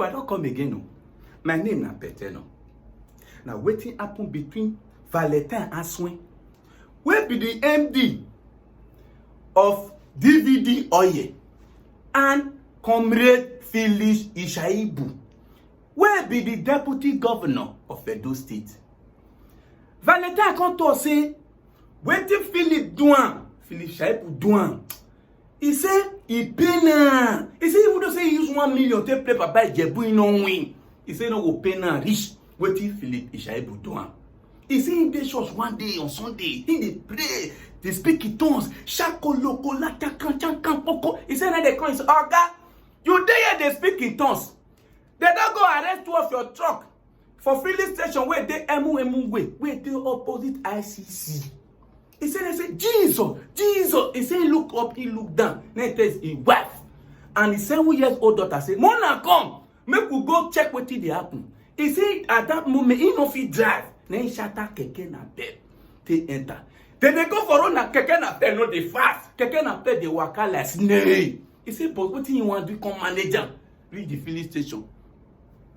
But I don't come again. No. My name na Peteno. Now, waiting happen between Valentine and Asuen. Where be the MD of DVD Oye and Comrade Phillip Shaibu? Where be the deputy governor of Edo State? Valentine come to say, waiting Phillip Duan, Phillip Shaibu Duan. He say he pay na. He say even though say he use 1 million to play Papa Jebu, he no win. He say no go pay na rich. Waiting Phillip Shaibu Duan. He say in the church one day on Sunday, he dey pray, they speak in tongues. Shako loko lata kankan poko. He say na they come. He say, Oga, you dey here they speak in tongues. They don't go arrest two of your truck for filling station where they emu way, where they opposite ICC. He said, Jesus. He said, look up, he look down. Then he tells his wife. And his 7-year-old daughter said, Mona, come. Make we go check what did happen. He said, at that moment, he no fit drive. Then he shatter keke na bed. They enter. Then they go for run na keke na bed, no, they fast. Keke na bed, they waka like snake. He said, but what do you want to do? Come manager. Reach the filling station.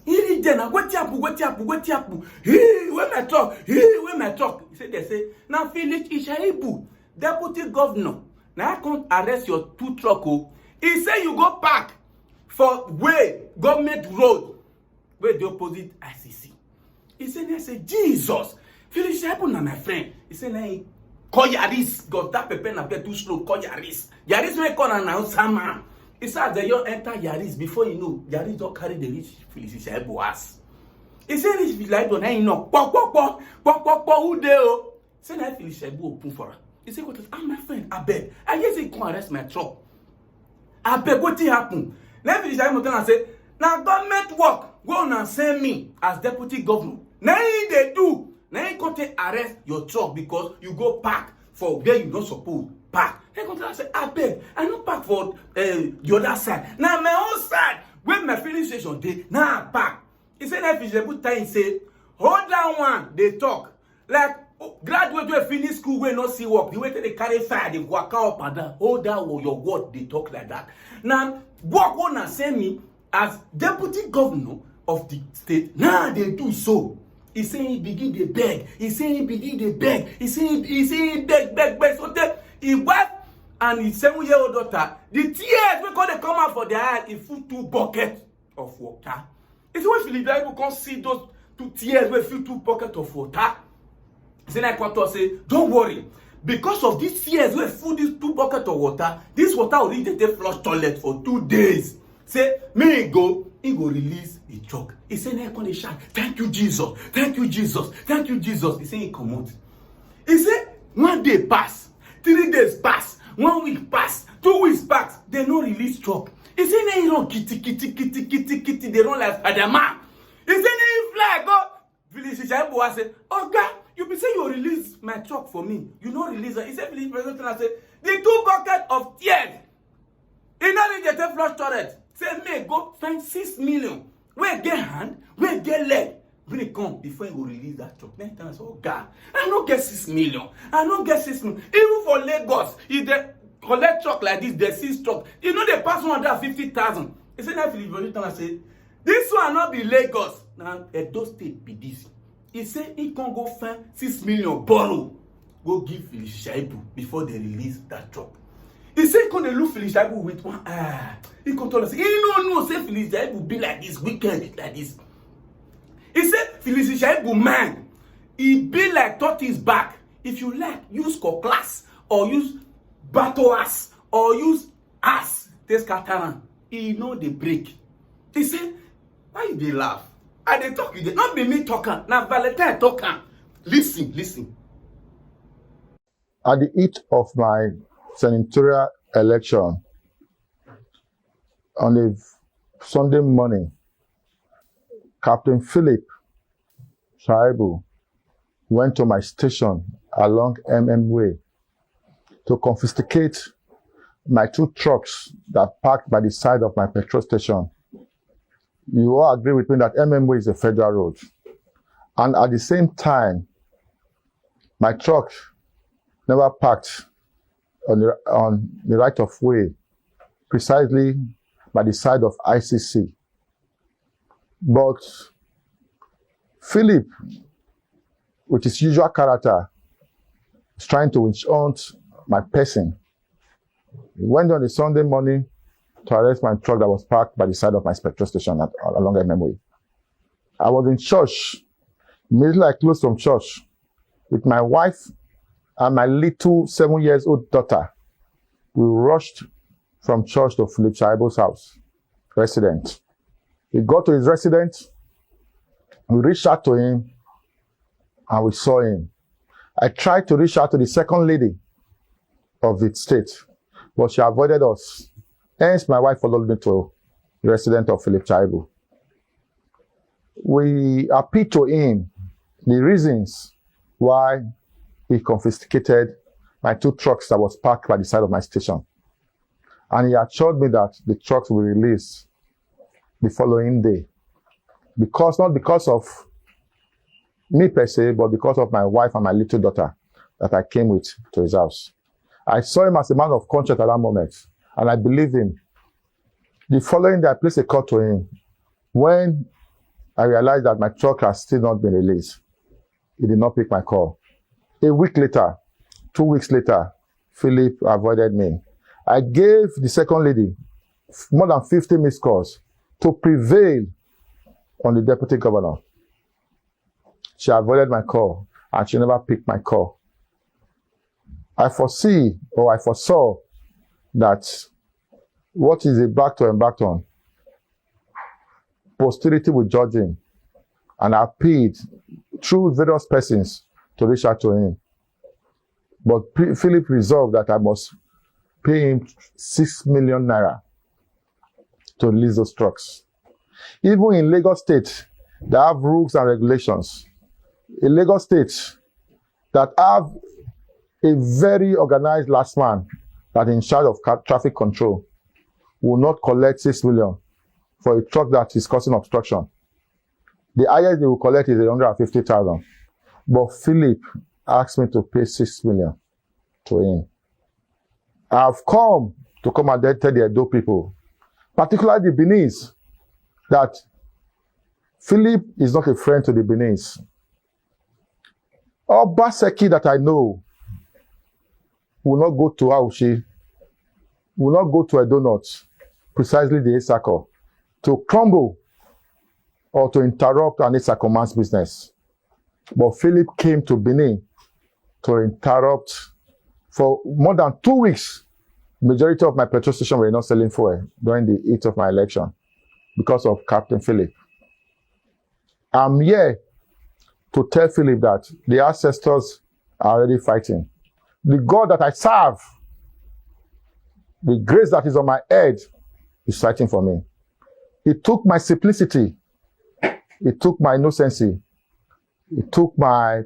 He read there now, wait up. Hey, where my truck? He said, they say, now Phillip Shaibu, deputy governor. Now I can't arrest your 2 truck. He said, you go park for way, government road, where the opposite ICC. He said, they say, Jesus, Phillip Shaibu na my friend. He said, nah, call Yaris, got that pepe na get too slow, call Yaris. Yaris may call and now sama. He said that you enter Yaris before you know, Yaris don't carry the rich Phillip Shaibu ass. He said, rich Phillip don't you know, who there? He said, that Phillip Shaibu open for her. He said, what is, my friend, I beg. I guess he come arrest my truck. I beg, what happened? Then Phillip Shaibu tell and say, now government work, go on and send me as deputy governor. Now they do. Now you come to arrest your truck because you go park for where you don't suppose park. He come to say, I beg, I no park for the other side. Now my own side, when my filling station dey, now I park. He said that Phillip time say, hold that one, they talk. Like graduate wey finish school wey no see work, the way they carry fire, they walk up and down. Hold that your word, they talk like that. Now, work on and send me as deputy governor of the state. Now they do so. He say he begin to beg. He say he begin to beg. He say he beg. So he wife and his 7-year-old daughter, the tears because they come out for their eye, he fill 2 buckets of water. It's when Phillip Shaibu can see those 2 tears wey fill 2 buckets of water. He say like what say, don't worry. Because of these tears wey fill these 2 buckets of water, this water will need to flush toilet for 2 days. Say, he go release the truck. He say, now come dey shout, thank you, Jesus. Thank you, Jesus. Thank you, Jesus. He say, he come out. He say, 1 day pass, 3 days pass, 1 week pass, 2 weeks pass, they no release truck. He say, now he run kitty, they run like Spider-Man. He say, now he fly, go. Phillip Shaibu say, Oga, you be say you release my truck for me. You no release it. He said, Phillip Shaibu say, the 2 buckets of tears. He no need to take flush toilet. Say, may go find 6 million. Where get hand, where get leg. Bring it come before you go release that truck. Then I say, oh God, I don't get 6 million. Even for Lagos, if they collect truck like this, they 6 truck. You know they pass 150,000. He said, that Phillip Shaibu say, this one not be Lagos. Now, Edo State be this. He said, he can go find 6 million borrow. Go give Phillip Shaibu before they release that truck. He said, he can't look Phillip Shaibu with one eye. He can't tell us, he no, say Phillip Shaibu be like this, wicked like this. He said, Phillip Shaibu man, he be like tortoise back. If you like, use cutlass, or use battle ass, or use ass, this kataran. He know the break. He said, why you dey laugh? I dey talk, you dey not be me talking. Now Valentine talking. Listen. At the heat of my senatorial election, on a Sunday morning, Captain Phillip Shaibu went to my station along Way to confiscate my 2 trucks that parked by the side of my petrol station. You all agree with me that Way is a federal road. And at the same time, my truck never parked on the right of way, precisely by the side of ICC. But Phillip, with his usual character, is trying to witch hunt my person. He went on a Sunday morning to arrest my truck that was parked by the side of my petrol station along MMWay. I was in church. Immediately I closed from church with my wife and my little 7-year-old daughter. We rushed from church to Phillip Shaibu's house, resident. We got to his residence. We reached out to him and we saw him. I tried to reach out to the second lady of the state, but she avoided us. Hence, my wife followed me to the resident of Phillip Shaibu. We appealed to him the reasons why he confiscated my 2 trucks that was parked by the side of my station. And he assured me that the trucks will be released the following day. Not because of me per se, but because of my wife and my little daughter that I came with to his house. I saw him as a man of conscience at that moment, and I believed him. The following day, I placed a call to him. When I realized that my truck has still not been released, he did not pick my call. A week later, 2 weeks later, Phillip avoided me. I gave the second lady more than 50 missed calls to prevail on the deputy governor. She avoided my call and she never picked my call. I foresaw that what is embarked on, posterity will judge him, and I appealed through various persons to reach out to him. But Phillip resolved that I must pay him 6 million naira to release those trucks. Even in Lagos State, they have rules and regulations. In Lagos State, that have a very organized last man that is in charge of traffic control will not collect 6 million for a truck that is causing obstruction. The highest they will collect is 150,000. But Phillip asked me to pay 6 million to him. I've come and tell the Edo people, particularly the Beninese, that Phillip is not a friend to the Beninese. Obaseki that I know will not go to Auchi, will not go to Edo North, precisely the Isako, to crumble or to interrupt an Isako man's business. But Phillip came to Benin to interrupt. For more than 2 weeks, majority of my petrol stations were not selling fuel during the heat of my election because of Captain Phillip. I'm here to tell Phillip that the ancestors are already fighting. The God that I serve, the grace that is on my head, is fighting for me. He took my simplicity. He took my innocency. He took my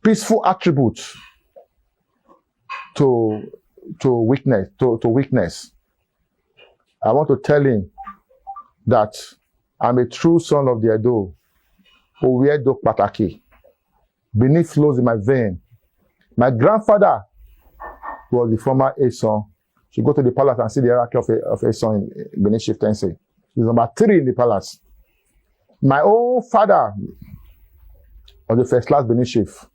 peaceful attributes to weakness. I want to tell him that I'm a true son of the Edo. Owedo Pataki. Benin flows in my vein. My grandfather was the former Asuen. You go to the palace and see the hierarchy of Asuen in Benin Chieftaincy. He's number 3 in the palace. My own father was the first class Benin chief.